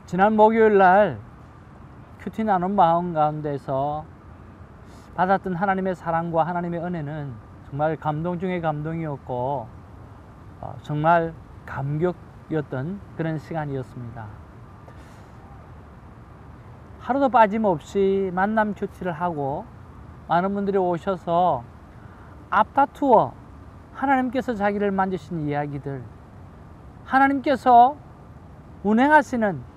지난 목요일 날 큐티 나눔 마음 가운데서 받았던 하나님의 사랑과 하나님의 은혜는 정말 감동 중에 감동이었고 정말 감격이었던 그런 시간이었습니다. 하루도 빠짐없이 만남 큐티를 하고 많은 분들이 오셔서 앞다투어 하나님께서 자기를 만지신 이야기들, 하나님께서 운행하시는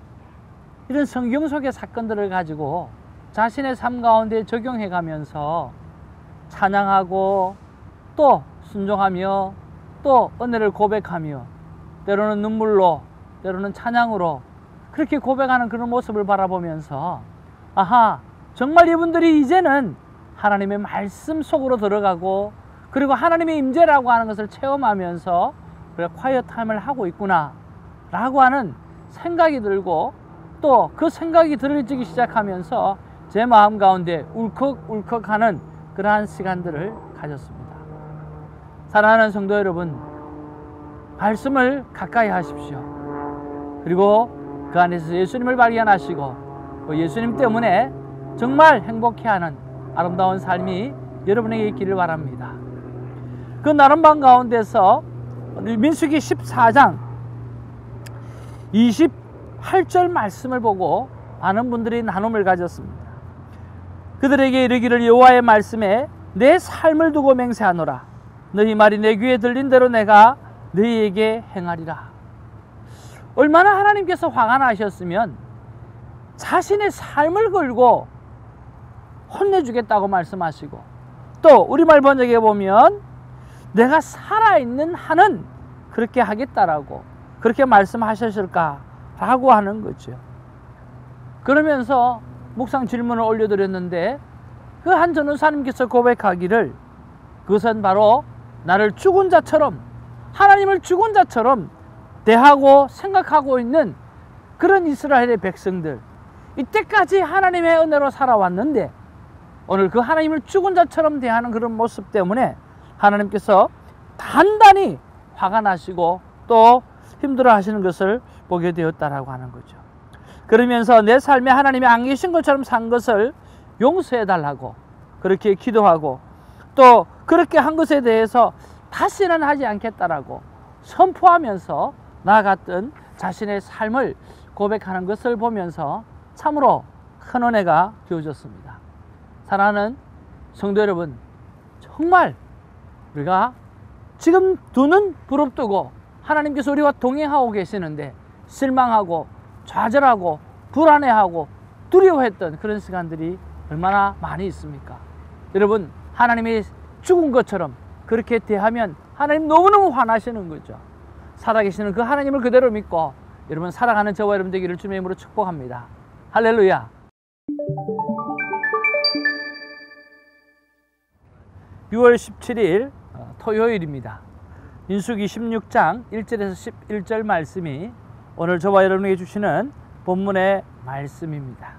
이런 성경 속의 사건들을 가지고 자신의 삶 가운데 적용해 가면서 찬양하고 또 순종하며 또 은혜를 고백하며 때로는 눈물로 때로는 찬양으로 그렇게 고백하는 그런 모습을 바라보면서 아하, 정말 이분들이 이제는 하나님의 말씀 속으로 들어가고 그리고 하나님의 임재라고 하는 것을 체험하면서 우리가 콰이어 타임을 하고 있구나 라고 하는 생각이 들고 또 그 생각이 들어지기 시작하면서 제 마음 가운데 울컥울컥하는 그러한 시간들을 가졌습니다. 사랑하는 성도 여러분, 말씀을 가까이 하십시오. 그리고 그 안에서 예수님을 발견하시고 예수님 때문에 정말 행복해하는 아름다운 삶이 여러분에게 있기를 바랍니다. 그 나눔방 가운데서 민수기 14장 28절 말씀을 보고 많은 분들이 나눔을 가졌습니다. 그들에게 이르기를 여호와의 말씀에 내 삶을 두고 맹세하노라. 너희 말이 내 귀에 들린 대로 내가 너희에게 행하리라. 얼마나 하나님께서 화가 나셨으면 자신의 삶을 걸고 혼내주겠다고 말씀하시고 또 우리말 번역에 보면 내가 살아있는 한은 그렇게 하겠다라고 그렇게 말씀하셨을까라고 하는 거죠. 그러면서 묵상 질문을 올려드렸는데 그 한 전도사님께서 고백하기를 그것은 바로 나를 죽은 자처럼 하나님을 죽은 자처럼 대하고 생각하고 있는 그런 이스라엘의 백성들, 이때까지 하나님의 은혜로 살아왔는데 오늘 그 하나님을 죽은 자처럼 대하는 그런 모습 때문에 하나님께서 단단히 화가 나시고 또 힘들어 하시는 것을 보게 되었다라고 하는 거죠. 그러면서 내 삶에 하나님이 안 계신 것처럼 산 것을 용서해 달라고 그렇게 기도하고 또 그렇게 한 것에 대해서 다시는 하지 않겠다라고 선포하면서 나아갔던 자신의 삶을 고백하는 것을 보면서 참으로 큰 은혜가 되어졌습니다. 사랑하는 성도 여러분, 정말 우리가 지금 두 눈 부릅뜨고 하나님께서 우리와 동행하고 계시는데 실망하고 좌절하고 불안해하고 두려워했던 그런 시간들이 얼마나 많이 있습니까? 여러분, 하나님이 죽은 것처럼 그렇게 대하면 하나님 너무너무 화나시는 거죠. 살아계시는 그 하나님을 그대로 믿고 여러분 살아가는 저와 여러분 되기를 주님의 이름으로 축복합니다. 할렐루야. (6월 17일) 토요일입니다. 민수기 16장 1절에서 11절 말씀이 오늘 저와 여러분에게 주시는 본문의 말씀입니다.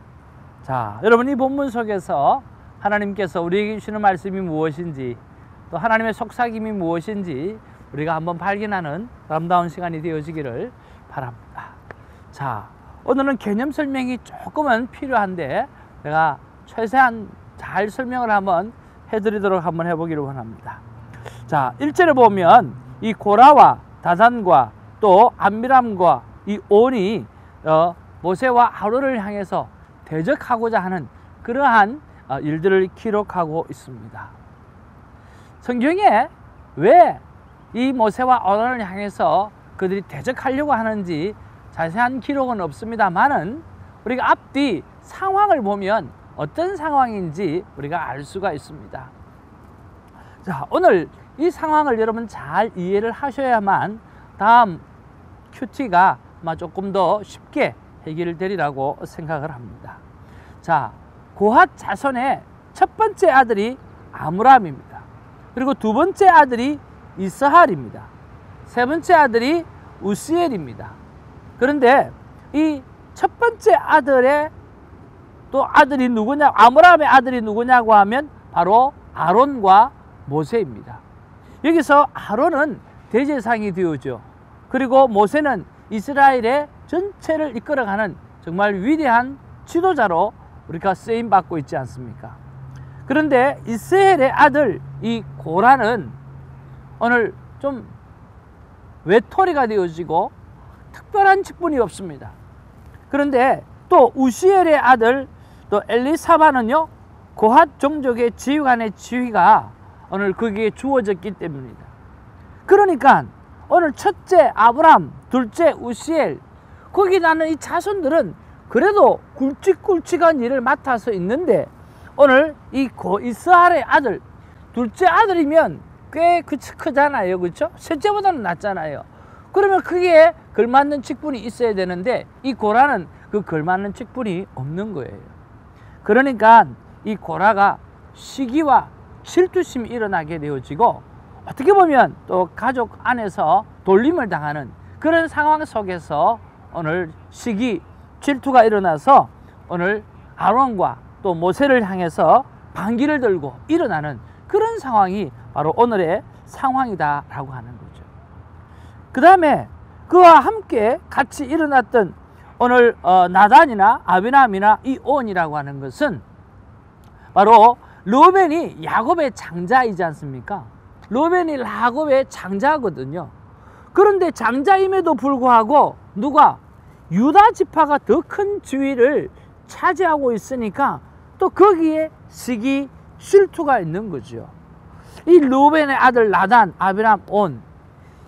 자, 여러분, 이 본문 속에서 하나님께서 우리에게 주시는 말씀이 무엇인지 또 하나님의 속삭임이 무엇인지 우리가 한번 발견하는 아름다운 시간이 되어지기를 바랍니다. 자, 오늘은 개념 설명이 조금은 필요한데 제가 최대한 잘 설명을 한번 해드리도록 한번 해보기를 원합니다. 자, 1절에 보면 이 고라와 다단과 또 암미람과 이 온이 모세와 아론을 향해서 대적하고자 하는 그러한 일들을 기록하고 있습니다. 성경에 왜 이 모세와 아론을 향해서 그들이 대적하려고 하는지 자세한 기록은 없습니다만은 우리가 앞뒤 상황을 보면 어떤 상황인지 우리가 알 수가 있습니다. 자, 오늘 이 상황을 여러분 잘 이해를 하셔야만 다음 큐티가 아마 조금 더 쉽게 해결되리라고 생각을 합니다. 자, 고핫 자손의 첫 번째 아들이 아므람입니다. 그리고 두 번째 아들이 이스할입니다. 세 번째 아들이 우시엘입니다. 그런데 이 첫 번째 아들의 또 아들이 누구냐, 아므람의 아들이 누구냐고 하면 바로 아론과 모세입니다. 여기서 아론은 대제사장이 되어죠. 그리고 모세는 이스라엘의 전체를 이끌어가는 정말 위대한 지도자로 우리가 쓰임받고 있지 않습니까? 그런데 이스라엘의 아들 이 고라는 오늘 좀 외톨이가 되어지고 특별한 직분이 없습니다. 그런데 또 우시엘의 아들 또 엘리사바는요, 고핫 종족의 지휘관의 지휘가 오늘 거기에 주어졌기 때문입니다. 그러니까 오늘 첫째 아브람, 둘째 우시엘, 거기 나는 이 자손들은 그래도 굵직굵직한 일을 맡아서 있는데, 오늘 이 이스라엘의 아들, 둘째 아들이면 꽤 크잖아요. 그렇죠? 셋째보다는 낫잖아요. 그러면 그게 걸맞는 직분이 있어야 되는데, 이 고라는 그 걸맞는 직분이 없는 거예요. 그러니까 이 고라가 시기와 질투심이 일어나게 되어지고, 어떻게 보면 또 가족 안에서 돌림을 당하는 그런 상황 속에서 오늘 시기, 질투가 일어나서 오늘 아론과 또 모세를 향해서 반기를 들고 일어나는 그런 상황이 바로 오늘의 상황이다라고 하는 거죠. 그 다음에 그와 함께 같이 일어났던 오늘 나단이나 아비람이나 이 온이라고 하는 것은 바로 르우벤이 야곱의 장자이지 않습니까? 르우벤이 야곱의 장자거든요. 그런데 장자임에도 불구하고 누가 유다 지파가 더 큰 지위를 차지하고 있으니까 또 거기에 시기, 질투가 있는 거죠. 이 르우벤의 아들 나단, 아비람, 온,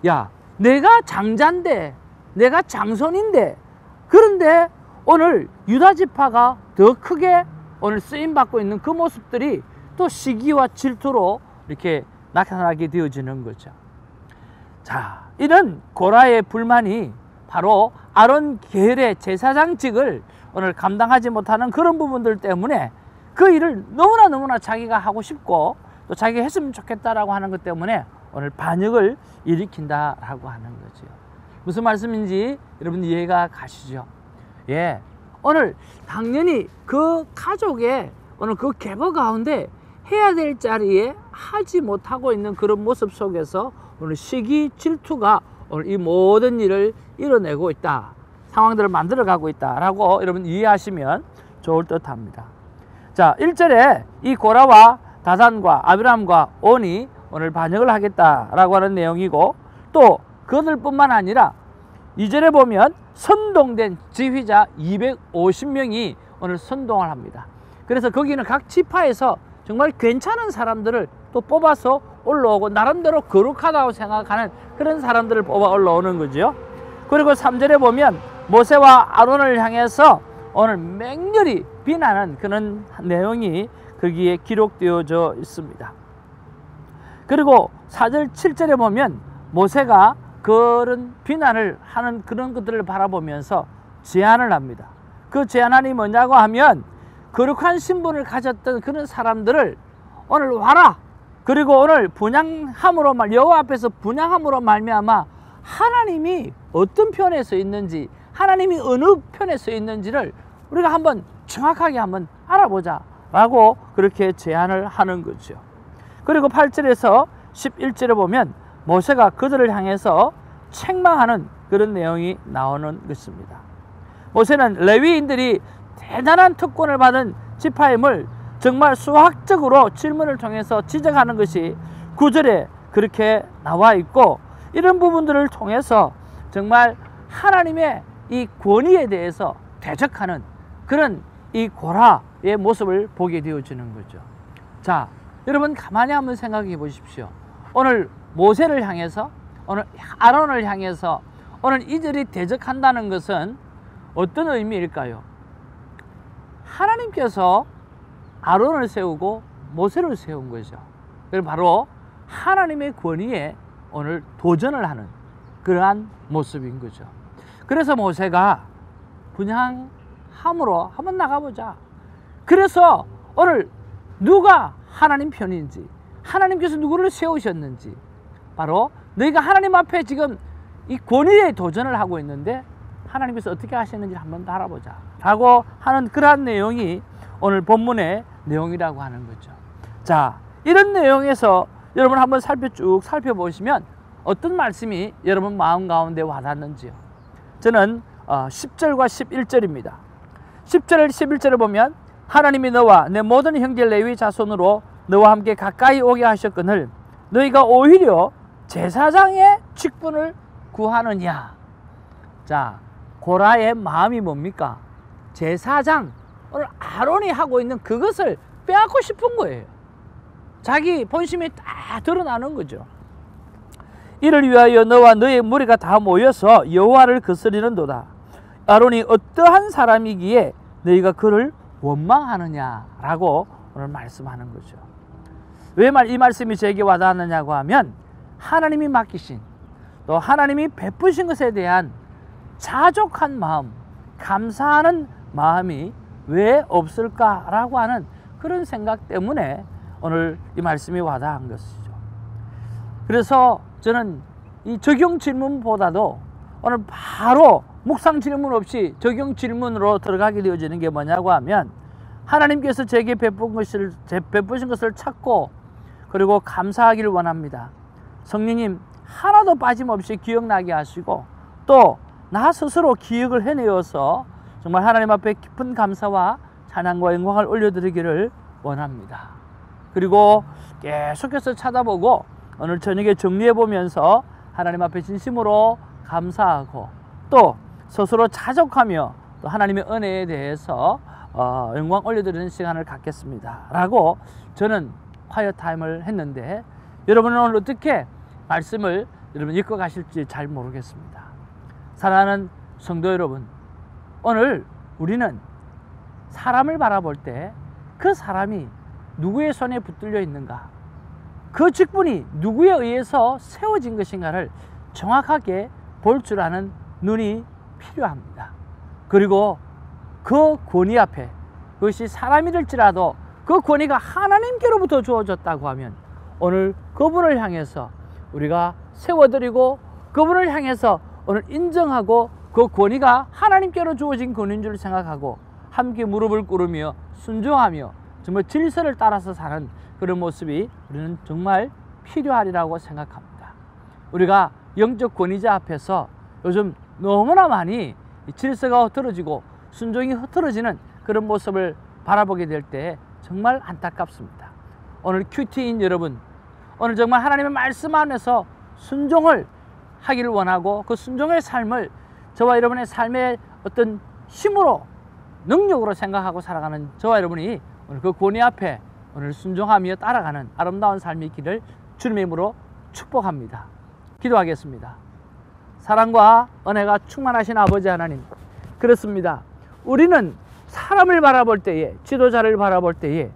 야, 내가 장자인데, 내가 장손인데, 그런데 오늘 유다 지파가 더 크게 오늘 쓰임 받고 있는 그 모습들이 또 시기와 질투로 이렇게 나타나게 되어지는 거죠. 자, 이런 고라의 불만이 바로 아론 계열의 제사장직을 오늘 감당하지 못하는 그런 부분들 때문에 그 일을 너무나 자기가 하고 싶고 또 자기가 했으면 좋겠다라고 하는 것 때문에 오늘 반역을 일으킨다라고 하는 거죠. 무슨 말씀인지 여러분 이해가 가시죠? 예, 오늘 당연히 그 가족의 오늘 그 계보 가운데 해야 될 자리에 하지 못하고 있는 그런 모습 속에서 오늘 시기, 질투가 오늘 이 모든 일을 이뤄내고 있다, 상황들을 만들어가고 있다라고 여러분 이해하시면 좋을 듯 합니다. 자, 1절에 이 고라와 다단과 아비람과 온이 오늘 반역을 하겠다라고 하는 내용이고, 또 그들뿐만 아니라 2절에 보면 선동된 지휘자 250명이 오늘 선동을 합니다. 그래서 거기는 각 지파에서 정말 괜찮은 사람들을 또 뽑아서 올라오고 나름대로 거룩하다고 생각하는 그런 사람들을 뽑아 올라오는 거죠. 그리고 3절에 보면 모세와 아론을 향해서 오늘 맹렬히 비난하는 그런 내용이 거기에 기록되어져 있습니다. 그리고 4절 7절에 보면 모세가 그런 비난을 하는 그런 것들을 바라보면서 제안을 합니다. 그 제안이 뭐냐고 하면 거룩한 신분을 가졌던 그런 사람들을 오늘 와라. 그리고 오늘 분향함으로 여호와 앞에서 분향함으로 말미암아 하나님이 어떤 편에 서 있는지, 하나님이 어느 편에 서 있는지를 우리가 한번 정확하게 한번 알아보자 라고 그렇게 제안을 하는 거죠. 그리고 8절에서 11절에 보면 모세가 그들을 향해서 책망하는 그런 내용이 나오는 것입니다. 모세는 레위인들이 대단한 특권을 받은 지파임을 정말 수학적으로 질문을 통해서 지적하는 것이 9절에 그렇게 나와 있고, 이런 부분들을 통해서 정말 하나님의 이 권위에 대해서 대적하는 그런 이 고라의 모습을 보게 되어지는 거죠. 자, 여러분 가만히 한번 생각해 보십시오. 오늘 모세를 향해서, 오늘 아론을 향해서 오늘 이들이 대적한다는 것은 어떤 의미일까요? 하나님께서 아론을 세우고 모세를 세운 거죠. 바로 하나님의 권위에 오늘 도전을 하는 그러한 모습인 거죠. 그래서 모세가 분향함으로 한번 나가보자. 그래서 오늘 누가 하나님 편인지, 하나님께서 누구를 세우셨는지, 바로 너희가 하나님 앞에 지금 이 권위에 도전을 하고 있는데 하나님께서 어떻게 하시는지 한번 알아보자 라고 하는 그러한 내용이 오늘 본문의 내용이라고 하는 거죠. 자, 이런 내용에서 여러분 한번 쭉 살펴보시면 어떤 말씀이 여러분 마음 가운데 와닿는지요. 저는 10절과 11절입니다. 10절 11절을 보면 하나님이 너와 내 모든 형제 레위 자손으로 너와 함께 가까이 오게 하셨거늘 너희가 오히려 제사장의 직분을 구하느냐. 자, 고라의 마음이 뭡니까? 제사장, 오늘 아론이 하고 있는 그것을 빼앗고 싶은 거예요. 자기 본심이 다 드러나는 거죠. 이를 위하여 너와 너의 무리가 다 모여서 여호와를 거스리는도다. 아론이 어떠한 사람이기에 너희가 그를 원망하느냐라고 오늘 말씀하는 거죠. 왜 이 말씀이 제게 와닿았느냐고 하면 하나님이 맡기신 또 하나님이 베푸신 것에 대한 자족한 마음, 감사하는 마음이 왜 없을까라고 하는 그런 생각 때문에 오늘 이 말씀이 와닿은 것이죠. 그래서 저는 이 적용 질문보다도 오늘 바로 묵상 질문 없이 적용 질문으로 들어가게 되어지는 게 뭐냐고 하면 하나님께서 제게 베푸신 것을 찾고 그리고 감사하기를 원합니다. 성령님 하나도 빠짐없이 기억나게 하시고 또 나 스스로 기억을 해내어서 정말 하나님 앞에 깊은 감사와 찬양과 영광을 올려드리기를 원합니다. 그리고 계속해서 찾아보고 오늘 저녁에 정리해보면서 하나님 앞에 진심으로 감사하고 또 스스로 자족하며 또 하나님의 은혜에 대해서 영광 올려드리는 시간을 갖겠습니다 라고 저는 콰이어 타임을 했는데 여러분은 오늘 어떻게 말씀을 여러분 읽고 가실지 잘 모르겠습니다. 사랑하는 성도 여러분, 오늘 우리는 사람을 바라볼 때 그 사람이 누구의 손에 붙들려 있는가, 그 직분이 누구에 의해서 세워진 것인가를 정확하게 볼 줄 아는 눈이 필요합니다. 그리고 그 권위 앞에 그것이 사람이될지라도 그 권위가 하나님께로부터 주어졌다고 하면 오늘 그분을 향해서 우리가 세워드리고 그분을 향해서 오늘 인정하고 그 권위가 하나님께로 주어진 권위인 줄 생각하고 함께 무릎을 꿇으며 순종하며 정말 질서를 따라서 사는 그런 모습이 우리는 정말 필요하리라고 생각합니다. 우리가 영적 권위자 앞에서 요즘 너무나 많이 질서가 흐트러지고 순종이 흐트러지는 그런 모습을 바라보게 될 때 정말 안타깝습니다. 오늘 큐티인 여러분, 오늘 정말 하나님의 말씀 안에서 순종을 하기를 원하고 그 순종의 삶을 저와 여러분의 삶의 어떤 힘으로 능력으로 생각하고 살아가는 저와 여러분이 오늘 그 권위 앞에 오늘 순종하며 따라가는 아름다운 삶이 있기를 주님의 이름으로 축복합니다. 기도하겠습니다. 사랑과 은혜가 충만하신 아버지 하나님, 그렇습니다. 우리는 사람을 바라볼 때에, 지도자를 바라볼 때에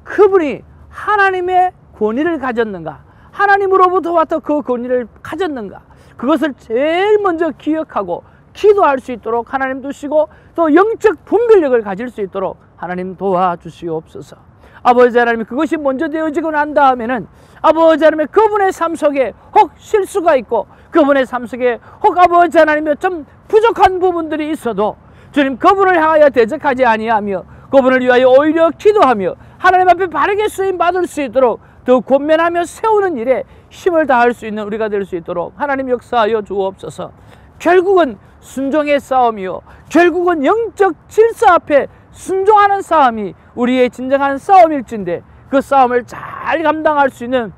그분이 하나님의 권위를 가졌는가, 하나님으로부터 왔던 그 권위를 가졌는가, 그것을 제일 먼저 기억하고 기도할 수 있도록 하나님 두시고 또 영적 분별력을 가질 수 있도록 하나님 도와주시옵소서. 아버지 하나님, 그것이 먼저 되어지고 난 다음에는 아버지 하나님 그분의 삶 속에 혹 실수가 있고 그분의 삶 속에 혹 아버지 하나님의 좀 부족한 부분들이 있어도 주님 그분을 향하여 대적하지 아니하며 그분을 위하여 오히려 기도하며 하나님 앞에 바르게 쓰임 받을 수 있도록 더 권면하며 세우는 일에 힘을 다할 수 있는 우리가 될 수 있도록 하나님 역사하여 주옵소서. 결국은 순종의 싸움이요, 결국은 영적 질서 앞에 순종하는 싸움이 우리의 진정한 싸움일진데 그 싸움을 잘 감당할 수 있는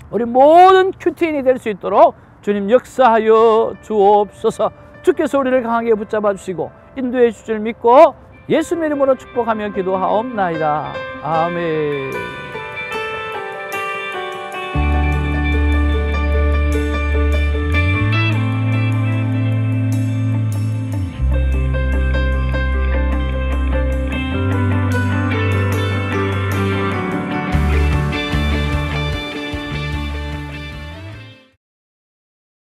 우리 모든 큐티인이 될 수 있도록 주님 역사하여 주옵소서. 주께서 우리를 강하게 붙잡아 주시고 인도해 주실 믿고 예수님의 이름으로 축복하며 기도하옵나이다. 아멘.